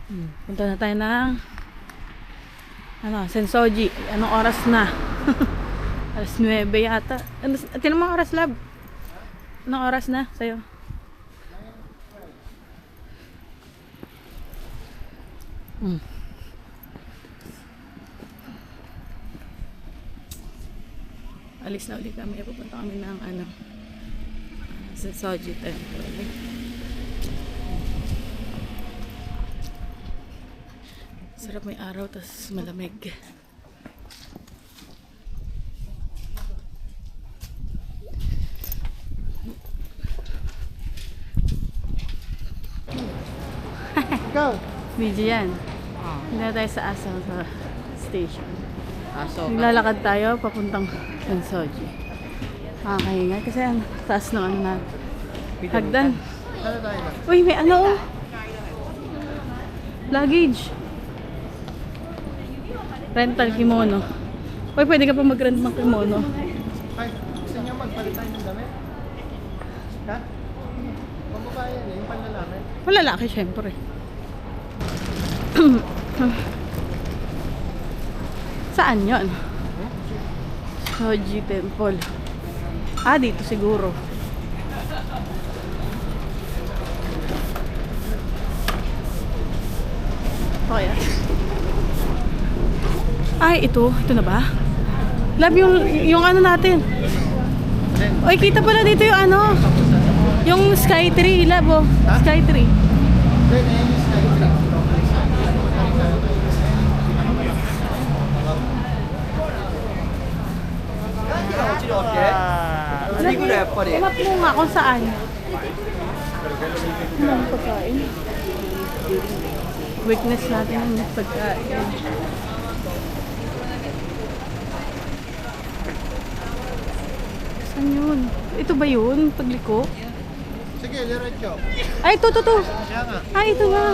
Punta na tayo ng Sensoji. Anong oras na? Alas 9 yata. Tinan mo ang oras, lab. Anong oras na sa'yo? Alis na ulit kami. Pupunta kami ng Sensoji Temple. Sarap, may araw, tas malamig. Ikaw? Video yan. Hindi na tayo sa Aso sa station. Aso. Naglalakad tayo papuntang Sensoji. Makakahinga kasi ang taas ng ano na hagdan. Ano tayo na? Uy, may ano oh. Luggage. Rental kimono. Uy, pwede ka pa mag-rent ng kimono. Ay, gusto niyo magpalit tayo ng damit? Ha? Pambabae yan eh, yung panlalaki. Malalaki, syempre. Saan yun? Sensoji Temple. Ah, dito siguro. Okay. Ay, ito na ba? Love, yung ano natin. Oy, kita pala dito yung ano. Yung Skytree, love, oh. Skytree. Then, ayan yung Skytree. 次ぐらいやっぱり。Map mo nga kung saan. Ang pagkain. Weakness natin ang pagkain. Saan yun? Ito ba yun? Pagliko? Sige, diretso. Ay, ito. Kaya nga. Ay, ito nga.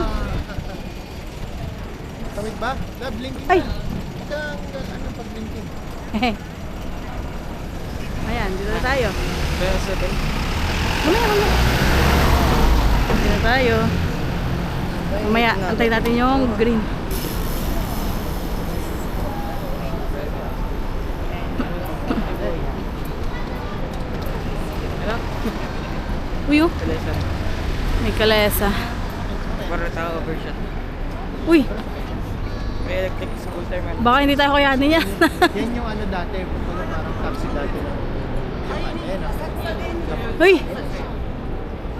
Tawid ba? Love, blinking Ay. na. Ano pag-blinking? Ayan, dito na tayo. Kaya 7. Mamaya. Dito na tayo. Mamaya, antayin natin yung green. Uy, oh. May kalesa. Para tao overshot. Uy, May electric scooter man. baka hindi tayo kayanin yan. Yan yung ano dati, parang taxi dati. Yung ano, yan ah. Uy,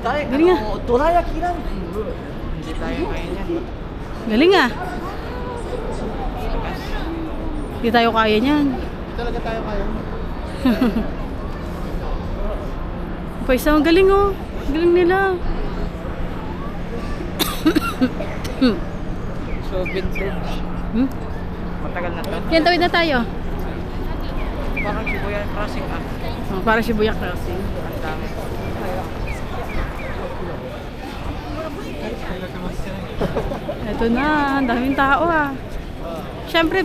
galing ah. Hindi tayo kaya niyan. Galing ah. Hindi tayo kaya niyan. Hindi talaga tayo kaya. Pwesa, ang galing oh. Galing nila. So, vintage. Matagal na to. Yan, tawid na tayo. Parang Shibuya Crossing ah. Oh, para Shibuya Crossing. Ang dami. Ito na, ang daming tao ah. Siyempre,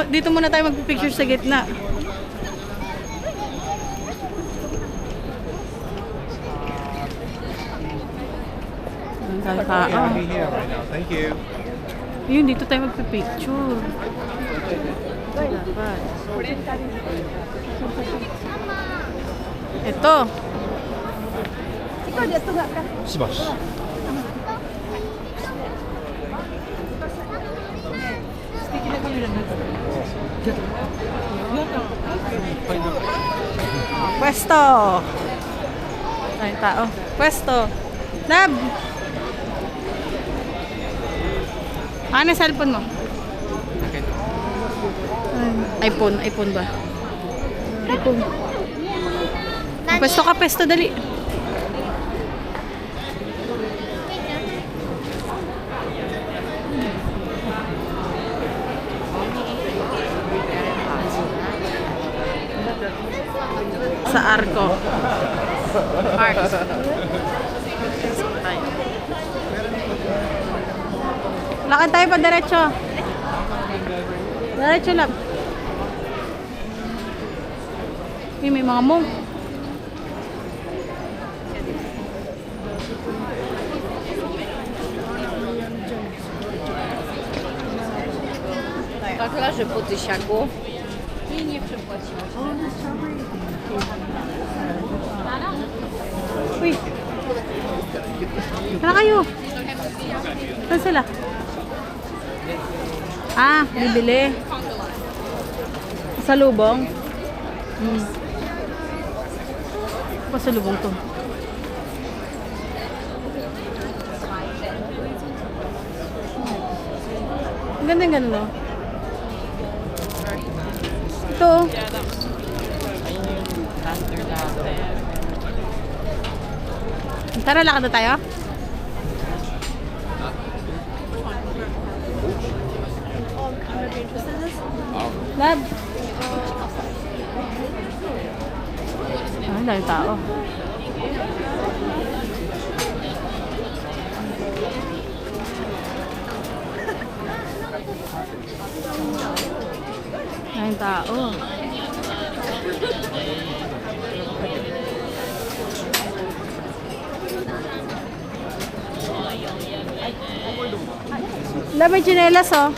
dito muna tayo magpipicture sa gitna. Ang daming tao. here right now. Thank you. Yun, dito tayo magpipicture. Dapat. Ito. Shibashi. Pwesto. Ay, tao. Pwesto. Lab. Ano yung cellphone mo? iPhone ba? iPhone. Pwesto ka, pwesto, dali. Sa Arco. Park. Lakad tayo pa diretso. Diretso lang. May mga monk. Bakalarze po tysiaku. I nie przepłaciłaś. Uy. Tara kayo. Saan sila? Ah, bibili. Sa lubong? Sa lubong to. Ang ganda yung gano'n, no? Ito. Tara, lakad na tayo. Lab. Ay, dahil tao. Dahil tao. Lab, may tsinelas, oh.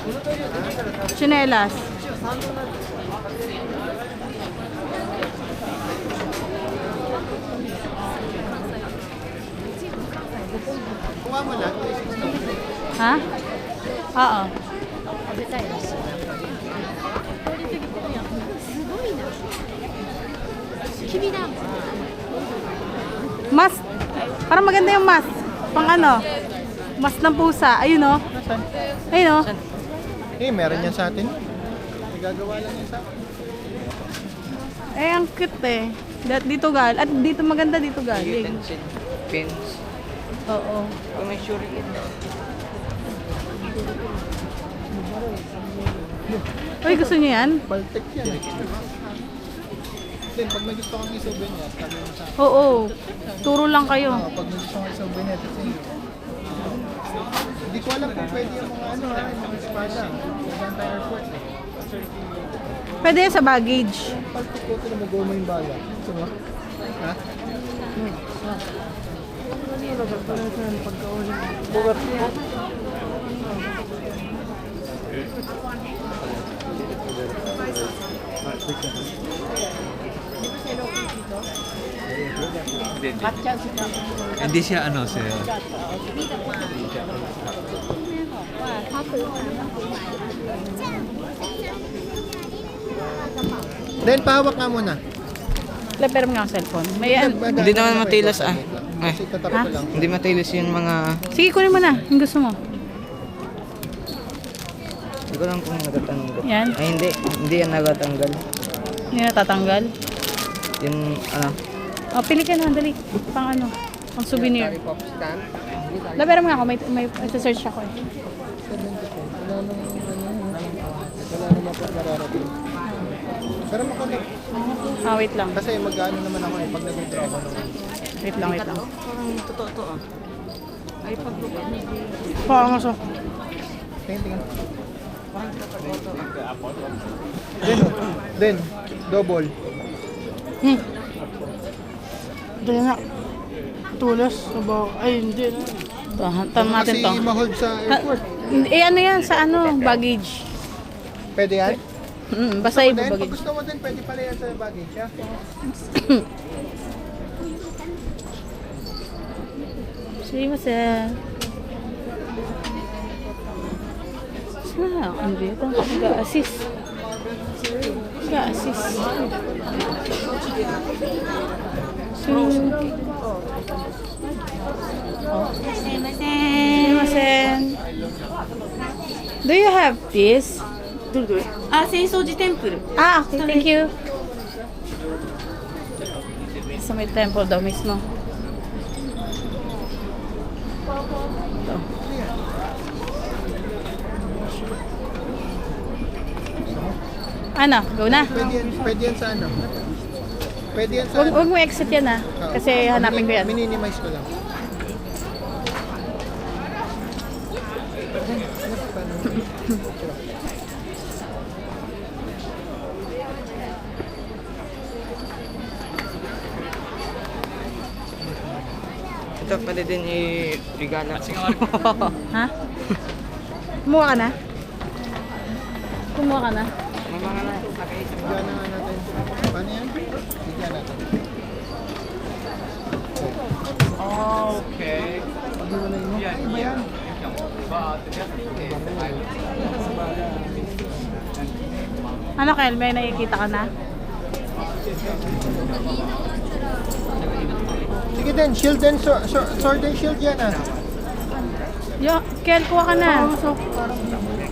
Tsinelas. Kuha mo na. Ha? Oo. Mas. Parang maganda yung mas. Pang ano? Mas ng pusa. Ayun, oh. Nasaan? Ayun, oh. Eh, meron yan sa atin. Nagagawa lang yan sa atin. Eh, ang cute eh. Dito gal. At dito maganda dito galing. Utensil. Pins. Oo. Kung may sure yun. Uy, gusto niyo yan? Baltic yan. Then, pag may gusto kang i-souvenir, sabi mo sa akin. Oo. Turo lang kayo. Pag may gusto kang i-souvenir, kasi hindi ko alam kung pwede yung mga ano ha, yung mga espada. Naganda airport eh. Pwede yan sa baggage. Baltic ko ito na mag-go mo yung bala. Gusto mo? Ha? Hindi siya ano sir. Then, pahawak ka muna. Pero nga ang cellphone. May yan. Hindi naman matilas, ah. Kasi tatarap ko lang. Hindi matilis yung mga... Sige, kunin mo na. Yung gusto mo. Hindi ko lang kung natatanggal. Yan. Ay, hindi. Hindi yan natatanggal. Hindi na tatanggal. Yung, ano... O, pili ka na. Dali. Pang ano. Pang souvenir. Pero nga ako. May search ako eh. 70 wala naman po nararating. Pero makagod. Ah, wait lang. Kasi mag-ano naman ako eh, pag nag-withdraw ako ng Wait lang, wait lang. Parang totoo to, ah. Ay, paglupa. Parang so. tingin. Then, double. Dali na. Tulas. Ay, hindi na. Tanong natin to. Kasi ma-hold sa airport. Eh, ano yan? Sa ano? Baggage. Pwede yan? Basta Then, ibo pag baggage. gusto mo din, pwede pala yan sa baggage, ha? Sumimasen. Ano ba ito? Nag-assist. Nag-assist. Sumimasen. Do you have this? あ、浅草寺テンプル。 Ah, okay. Thank you. Sa may temple daw mismo. Ito. Ano? Go na. Pwede yan sa ano? Pwede yan sa Huwag mo exit yan ah. Kasi hanapin ko yan. Minimize ko lang. Ito pwede din i-regala. Ha? Kumuha ka na? Kumuha ka na. May mga nakaisip ko. Bigyan na nga natin. Paano yan? Bigyan natin. Okay. Pag-iwalay mo. Yeah, Ano ba yan? Ano, Kel? May nakikita ka na? Sige din, shield din, sword and shield yan ah. Yo, Kel, kuha ka na.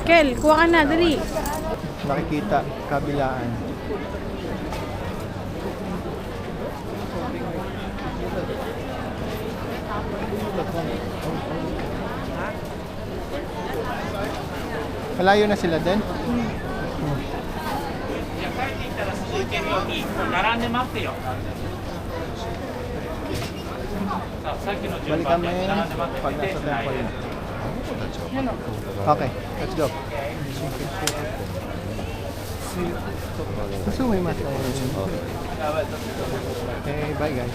Kel, kuha ka na, dali. Nakikita, kabilaan. Malayo na sila din? 並んで待ってよ。さあ、さっきの順 Balikan 番 mo で yun 並んで待って pag くれて nasa temple na. Okay, let's go. Gusto mo yung mata? Okay, bye guys.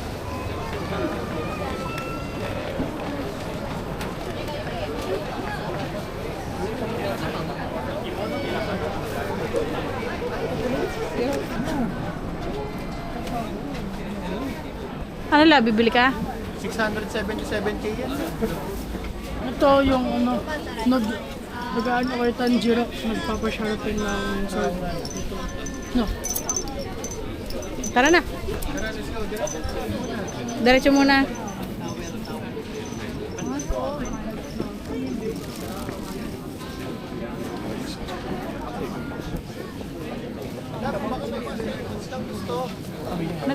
Ano la, bibili ka? 677k yan. Ito yung ano, nag-ano kay Tanjiro, nagpapasharapin ng sword. No. Tara na. Diretso muna.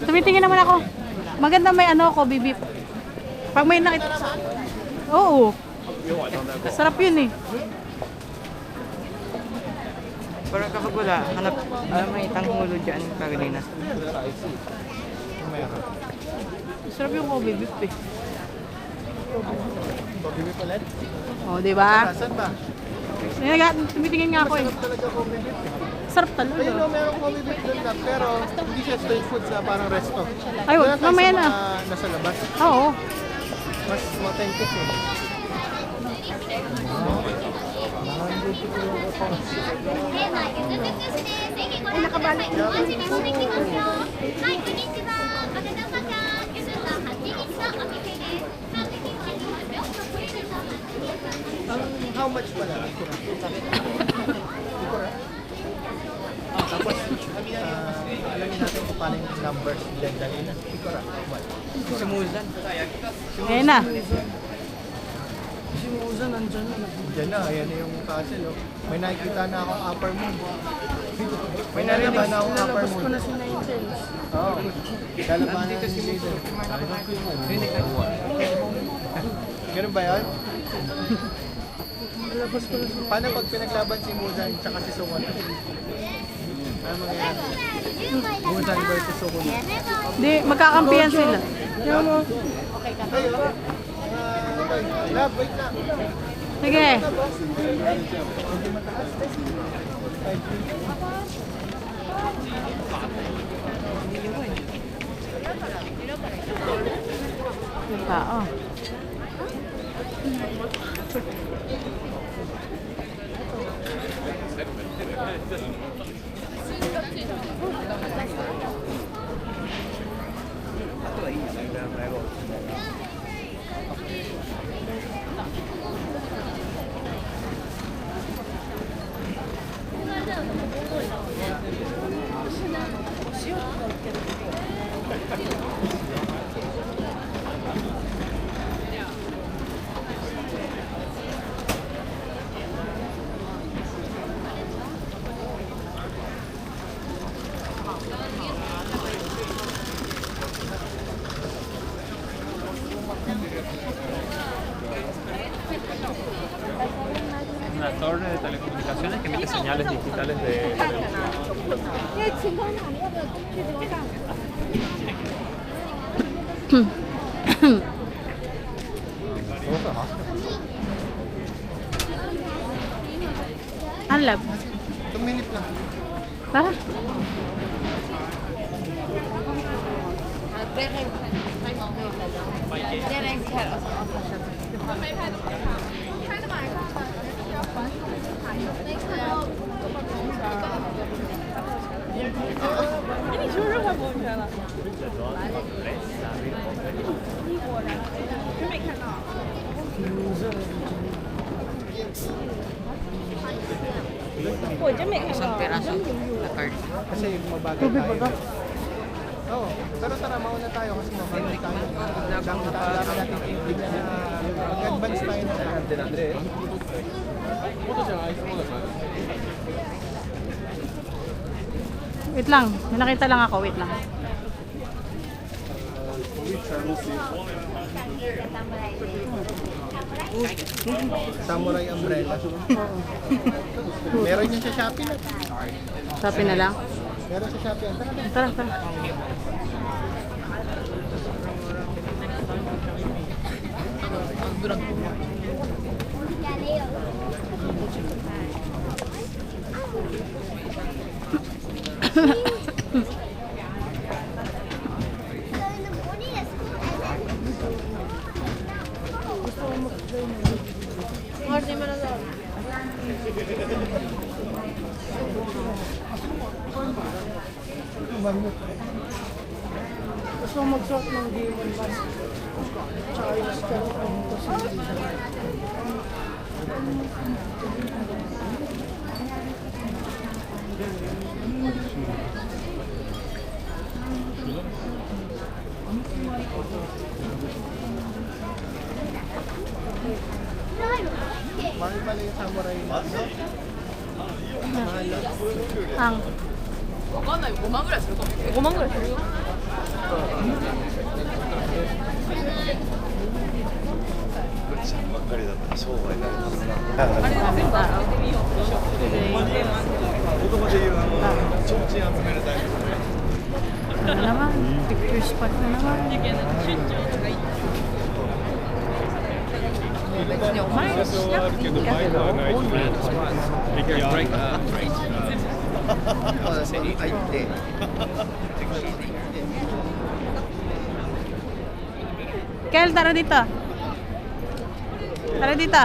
Tumitingin naman ako. Maganda may ano ako, bibip. Pag may nakita... Oo. Sarap yun eh. Pero kapag wala, hanap, may tanghulo dyan, Carolina. Sarap yung Kobe beef eh. Bibip ulit? Oh, di ba? Saan ba? Tumitingin nga ako eh. Sarap talaga Kobe beef. Sarap talaga. Ayun o, merong Kobe beef doon na, pero hindi siya street food na parang resto. Ay, Doon tayo mamaya sa na. mga nasa labas. Oo. Mas authentic eh. How much pala? Tapos, alamin natin kung paano yung numbers dyan dali na. Ikura, how much? Si Muzan. Ayan na. Diyan na, ayan na yung castle. Oh. May nakikita na akong upper moon. May nalaban na akong upper moon. Oo. Lalaban na si Leader. Ganun ba yun? Paano pag pinaglaban si Muzan tsaka si Sukon? Ano mangyayari? Muzan versus Sukon. Di, magkakampihan sila. Ayo. Love, wait na. Sige. Yung tao. Una torre de telecomunicaciones que emite señales digitales de... Ang lab. 2 minutes lang. Tara. Isang piraso na card. Kasi mabagal tayo. Oo. Pero tara, mauna tayo kasi mabagal tayo. Dami natin bigla na mag-advance tayo na tayo. Wait lang, may nakita lang ako, wait lang. Samurai umbrella. Meron yan sa Shopee na. Sabi na lang. Meron sa Shopee yan. Tara, Tara, tara. gusto mo mag-shot ng Demon Mask. Tsaka yung skeleton ko sa mahal pala yung samurai mask. Mahal. Ang. ばっかりだったら商売になりますな。 子供でいうちょうちん集めるタイプ。 Ano naman? Picture spot na naman. Kel, tara dito. Tara dito.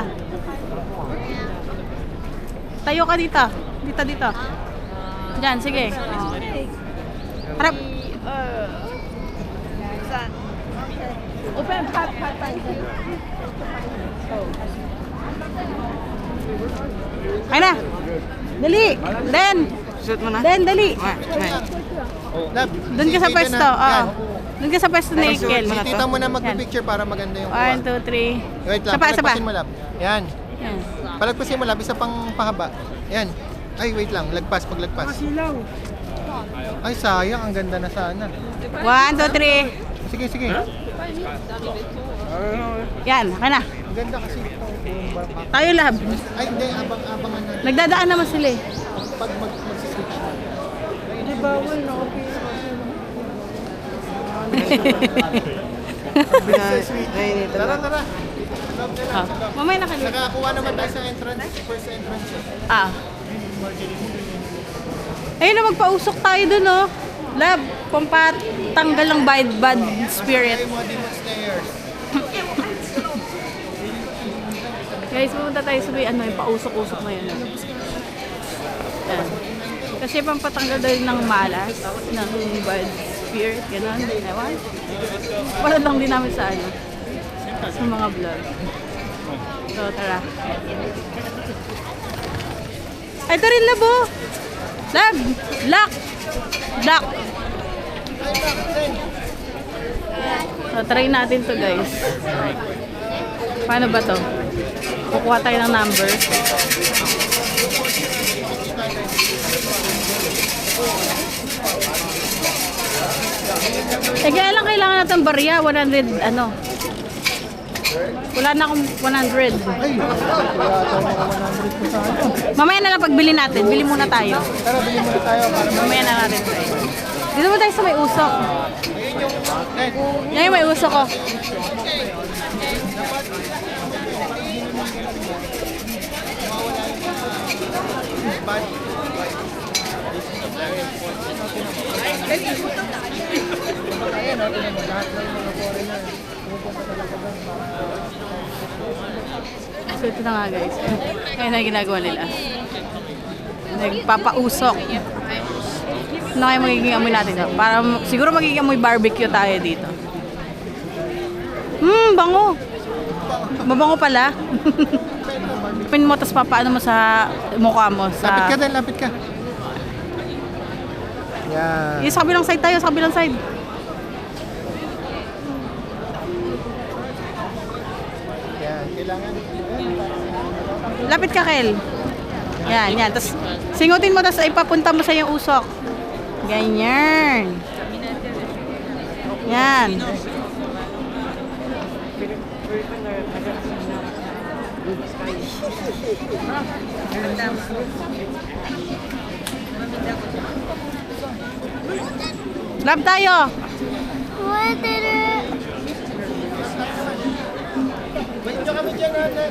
Tayo ka dito. Dito, dito. Diyan, sige. Harap. 3、2、1。Open, pat. Ay na. Dali. Den. Suot mo na? Den, dali. Lab, Doon ka sa pwesto. Oo. Doon ka sa pwesto ni Si Kel. tita mo na mag-picture para maganda yung 1, kuha. 2, 3. Wait lang, Sapa, sapa. palagpasin mo lab. Yan. Yan. Palagpasin mo lab, isa pang pahaba. Yan. Ay, wait lang, lagpas, paglagpas. Ay, sayang, ang ganda na sana. 1, 2, 3. Sige, sige. Yan, okay na. Ang ganda kasi ito. Tayo lab. Ay, hindi, abangan na. Nagdadaan naman sila eh. Pag mag-switch na. Hindi bawal na okay. Tara, tara. Mamaya na kanina. Nakakuha naman tayo sa entrance, first entrance. Ah. Ayun na, magpausok tayo dun oh. Lab, pampatanggal ng bad spirit. Ay, mga demon slayers. Guys, pumunta tayo sa may ano, yung pausok-usok na yun. Yan. Kasi pampatanggal daw yun ng malas, ng bad spirit, gano'n. Ewan. Wala lang din namin sa ano, sa mga vlog. So, tara. Ay, ito rin labo. Lab! Lock! Lock! So, try natin to guys. Paano ba to? Kukuha tayo ng number. Eh, kaya lang kailangan natin barya. 100, ano. Wala na akong 100. Ay, wala tayo mga 100 ko sa ano. Mamaya na lang pagbili natin. Bili muna tayo. Tara, bilhin muna tayo para Mamaya na natin try. Dito mo tayo sa may usok. Yan yung may usok ko. So ito na nga guys. Ayun na yung ginagawa nila. Nagpapausok. Ano kaya magiging amoy natin? Para, siguro magiging amoy barbecue tayo dito. Bango. Mabango pala. Pin mo, tapos papaano mo sa mukha mo. Lapit ka Sa... din, lapit ka. Yan. Sa kabilang side tayo, sa kabilang side. Yan, kailangan. Lapit ka, Kel. Yan. Tapos singutin mo, tapos ipapunta mo sa yung usok. Ganyan. Yan. Lab tayo. Dito kami dyan, Ate.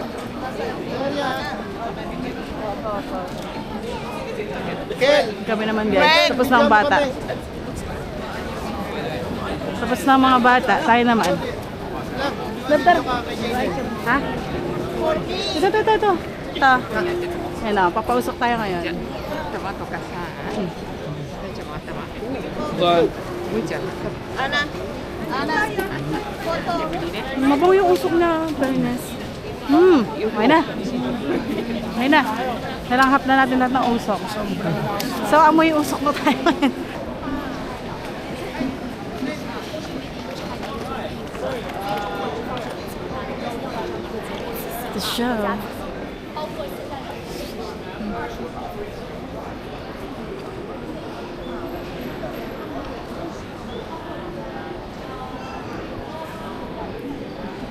Kel! Kami naman guys. Tapos na ang bata. Tapos na ang mga bata. Tayo naman. Lab. Ha? Ito. Ito. Ayan o, papausok tayo ngayon. Tomato ka sa... Mabaw yung usok na, fairness. Okay na. Nalanghap na natin lahat ng usok. So, amoy yung usok na tayo ngayon. The show.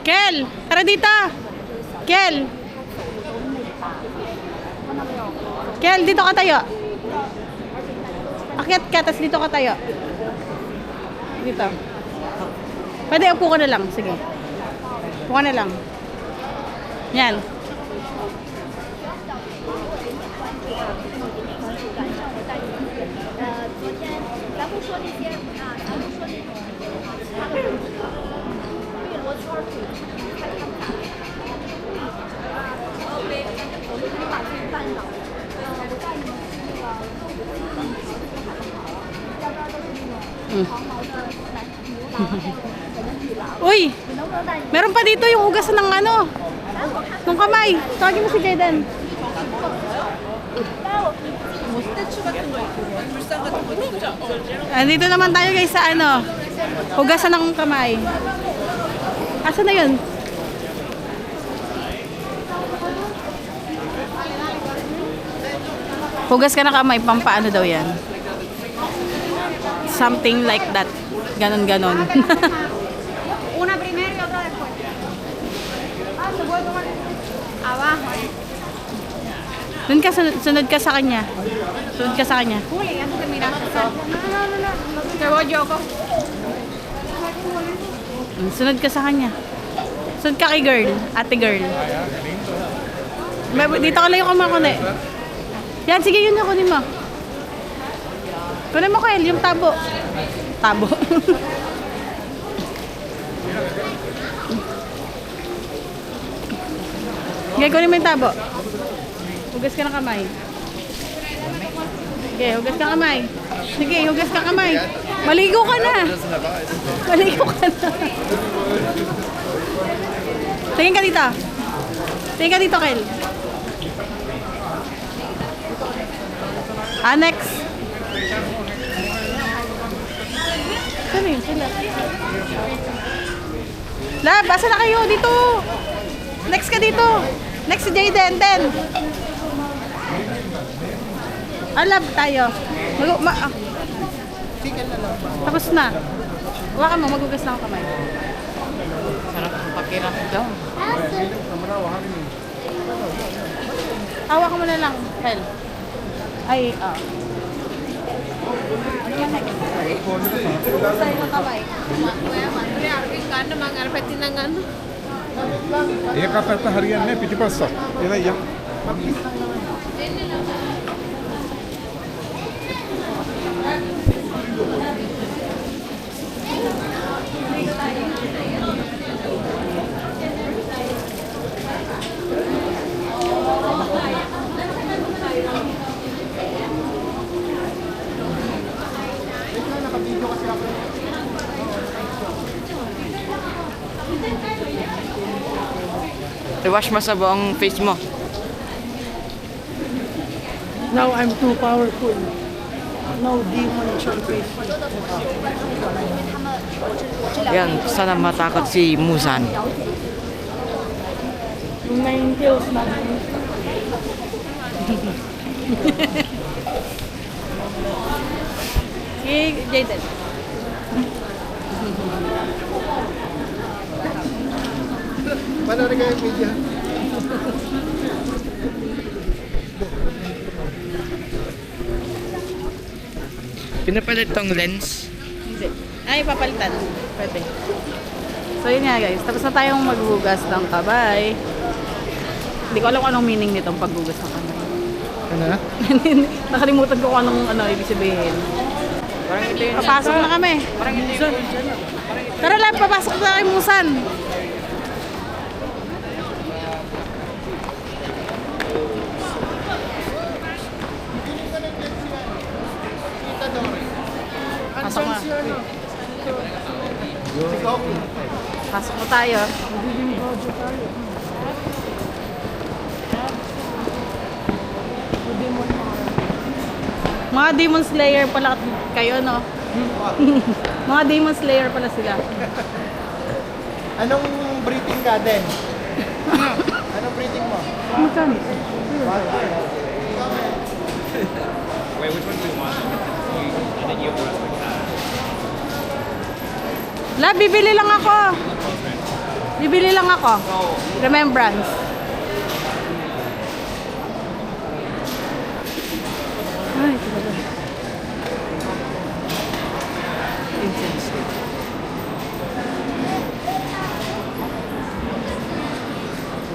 Kel, tara dito. Kel. Kel, dito ka tayo. Akyat ka, tas dito ka tayo. Dito. Pwede, upo ka na lang. Sige. Upo ka na lang. Yan. Uy! Meron pa dito yung hugasan ng ano? Nung kamay. Tawagin mo si Jayden. Andito naman tayo guys sa ano? Hugasan ng kamay. Asan na yun? Hugas ka ng kamay, pampaano daw yan? Something like that. Ganon. Una primero y otra después. Se puede tomar abajo. Dun ka, sunod ka sa kanya. Sunod ka sa kanya. Juli, antes de mirar. No. Te voy yo. Sunod ka sa kanya. Sunod ka kay girl. Ate girl. Dito ka lang yung kumakuni. Yan, sige yun yung kunin mo. Kunin mo, Kyle, yung tabo. Tabo. Okay, kunin mo yung tabo. Hugas ka ng kamay. Okay, hugas ka kamay. Sige, hugas ka kamay. Maligo ka na. Maligo ka na. Tingin ka dito. Tingin ka dito, Kyle. Next. Saan yun? Sila. Lab, asa na kayo? Dito. Next ka dito. Next si Jayden. Lab tayo. Tapos na. Hawakan mo, magugas na ako kamay. Sarap ang pakiramdam. Hawakan mo na lang, Hel. Ay, Sa'yo ng kamay. Iya kata harian nih piti passa. Ina ya. I-wash mo sa buong face mo. Now I'm too powerful. No demon shall face me. Yan, sana matakot si Musan. Yung nine tails natin. Si Jaden. Panoorin kayo yung video. Pinapalit tong lens. Hindi. Ay, papalitan. Pwede. So, yun nga guys. Tapos na tayong maghugas ng kamay. Hindi ko alam kung anong meaning nitong paghugas ng kamay. Ano na? Nakalimutan ko kung anong ibig sabihin. Parang ito yun. Papasok na kami. Parang ito yun. Tara lang, papasok na kay Musan. Pasok na. Si Goku. Pasok na tayo. Mga Demon Slayer pala kayo, no? Mga Demon Slayer pala sila. Anong breathing ka din? Anong breathing mo? Wait, which one do you want? And then you have the rest like that. La, bibili lang ako. Bibili lang ako. Remembrance. Ay, talaga. Incense.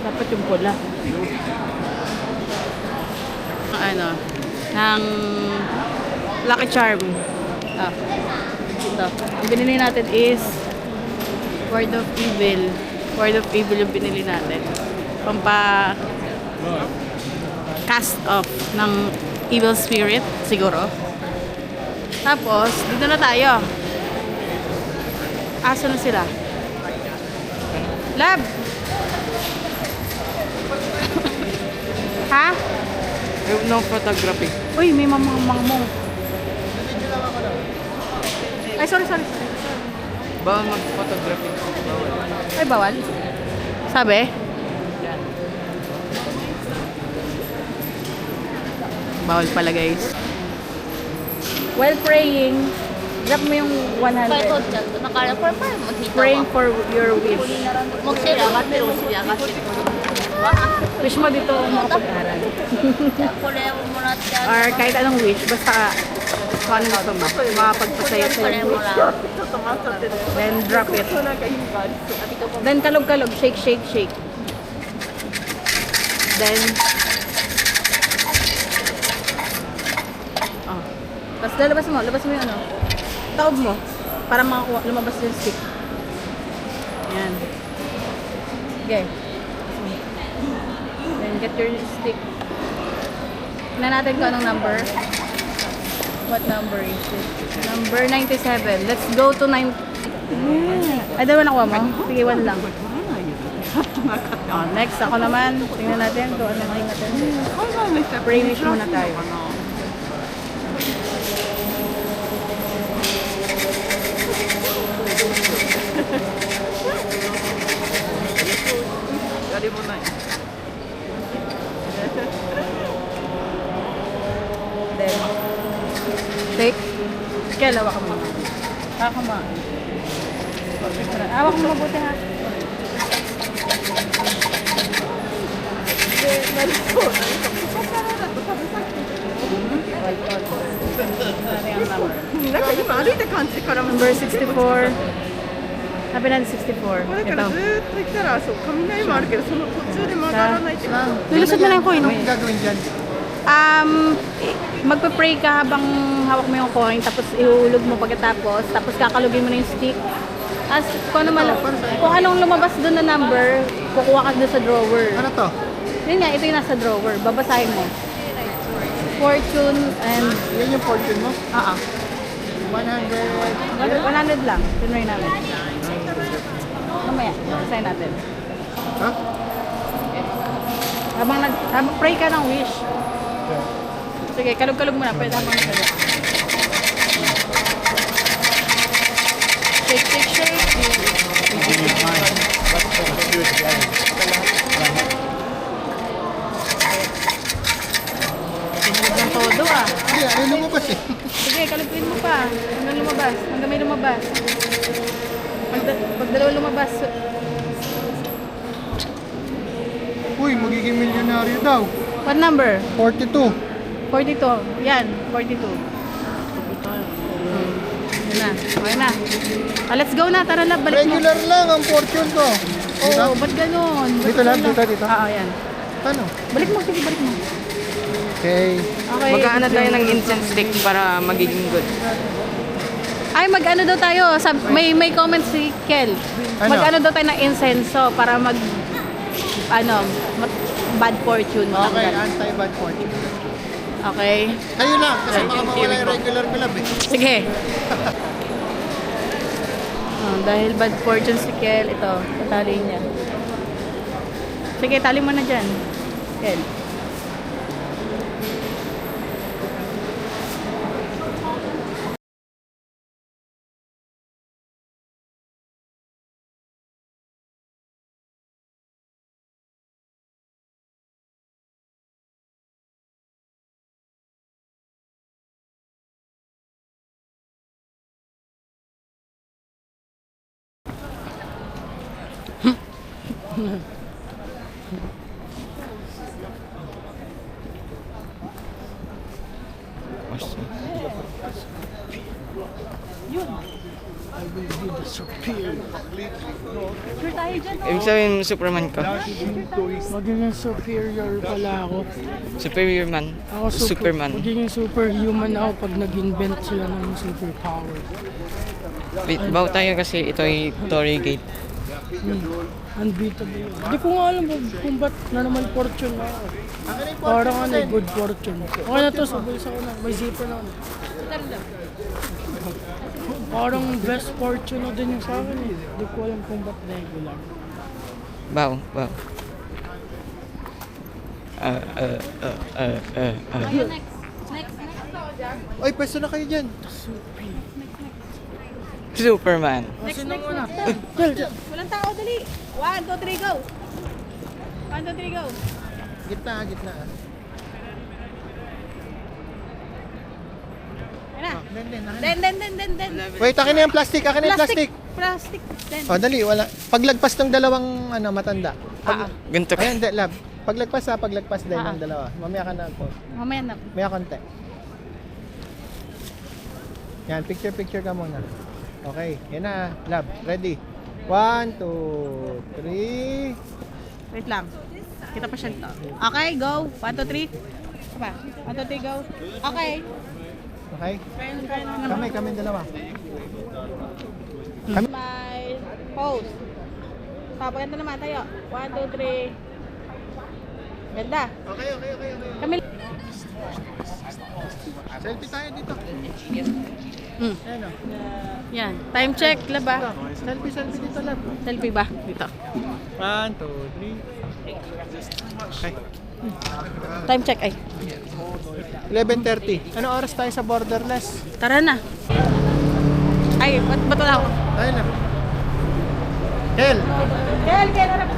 Dapat yung pula. Ano, ng Lucky Charm. Ah. Ito. Ang binili natin is Word of Evil. Word of Evil yung binili natin. Pampa cast off ng evil spirit, siguro. Tapos, dito na tayo. Asa na sila? Lab! Ha? No photography. Uy, may mamang. Ay, sorry. Bawal mag-photography. Bawal. Ay, bawal. Sabi? Bawal pala, guys. While praying, drop mo yung 100. Praying for your wish. Wish mo dito makapag-aral. Or kahit anong wish, basta kung anong gusto mo, makapagpasaya sa yung wish. Then drop it. Then kalog-kalog, shake. Then tapos labas mo yung ano, taob mo, para makakuha, lumabas yung stick. Yan. Okay. Then get your stick. Tignan natin kung anong number. What number is it? Number 97. Let's go to 9. Ay, dalawa nakuha mo? Sige, 1 lang. Next, ako naman. Tingnan natin kung ano natin. Pray wish muna tayo. Dali mo na eh. Then, shake. Kaya lawak ka muna. Hawak mo. Hawak mo mabuti ha. Number 64. Sabi natin 64. Ito. Nilusot na lang yung coin. Anong gagawin dyan? Magpa-pray ka habang hawak mo yung coin, tapos ihulog mo pagkatapos, tapos kakalugin mo na yung stick. As kung anong lumabas doon na number, kukuha ka doon sa drawer. Ano to? Yun nga, ito yung nasa drawer. Babasahin mo. Fortune and... Yan yung fortune mo? 100 100. lang. Tinry namin. Mamaya, basahin natin. Ha? Habang pray ka ng wish. Sige, kalog-kalog muna. Pwede habang kalog. Shake, shake, shake. Sinulog ng todo ah. Hindi, ano lumabas eh. Sige, kalugin mo pa. Hanggang lumabas. Hanggang may lumabas. Pag dalawa lumabas. Uy, magiging milyonaryo daw. What number? 42. 42. Yan, 42. Yan na. Okay na. Let's go na. Tara lab, balik mo. Regular lang ang fortune ko. Oo, ba't ganun? Dito lang, dito. Oo, yan. Ano? Balik mo, sige, balik mo. Okay. Okay. Magkaano tayo ng incense stick para magiging good. Ay, mag-ano daw tayo. May comment si Kel. Ano? Mag-ano daw tayo ng incenso para bad fortune. Okay, matanggal. anti-bad fortune. Okay. Kayo lang, kasi baka mawala yung regular club eh. Sige. Dahil bad fortune si Kel, ito, tatali niya. Sige, tali mo na dyan. Kel. Sure tayo dyan. Ibig sabihin, Superman ka. Magiging superior pala ako. Superior man. Ako Superman. Magiging superhuman ako pag nag-invent sila ng superpower. Wait, baw tayo kasi ito ay Tory Gate. Unbeatable. Hindi ko nga alam kung ba't na naman fortune na ako. Parang ano, good fortune. Okay na to, sabay sa ko na. May zipper na ako. Parang best fortune na din yung sa akin eh. Hindi ko alam kung ba't regular. Baw. Oy, pwesto na kayo dyan. Superman. Next na. Walang tao, dali. 1, 2, 3, go. 1, 2, 3, go. Gitna. Ayun na. Den. Wait, akin na yung plastic, Plastic. Den. O, dali, wala. Paglagpas ng dalawang matanda. Ganito ka. Ayan, lab. Paglagpas din ng dalawa. Mamaya ka na po. Mamaya na. Maya konti. Yan, picture ka muna. Okay, yan na, lab. Ready? 1, 2, 3. Wait lang. Kita pa siya dito. Okay, go. 1, 2, 3. Apa? 1, 2, 3, go. Okay. Okay? Kami dalawa. Smile. Pose. Papaganda naman tayo. 1, 2, 3. Ganda. Okay. Kami. Selfie tayo dito. Mm. Ayan o. Yan. Time check. Laba. Selfie dito, lab. Selfie ba? Dito. 1, 2, 3. Okay. Time check ay. 11:30. Ano oras tayo sa borderless? Tara na. Ay, ba't wala ako? Tayo na. Hel! Kel, harap.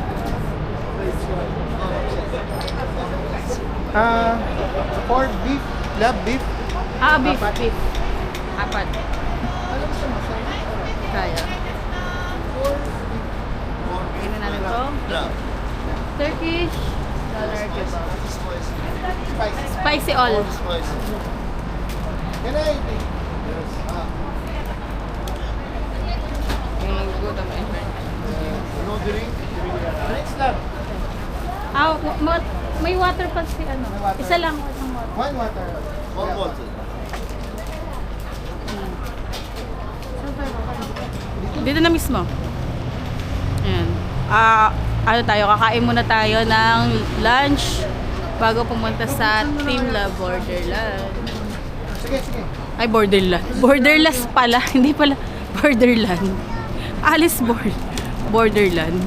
4 beef, lab beef. Beef. Apat. Kaya. Tingnan natin ito. Turkish dollar kebab. Spicy all. Yan ay. Yung nagugutom eh. No drink? Drinks lang. May water pa si ano. Isa lang, isang water. 1 water. 1 water. Dito na mismo. Ayan. Ano tayo, kakain muna tayo ng lunch bago pumunta sa Timla Borderland. Sige. Ay, Borderland. Borderless pala. Hindi pala Borderland. Alice Borderland.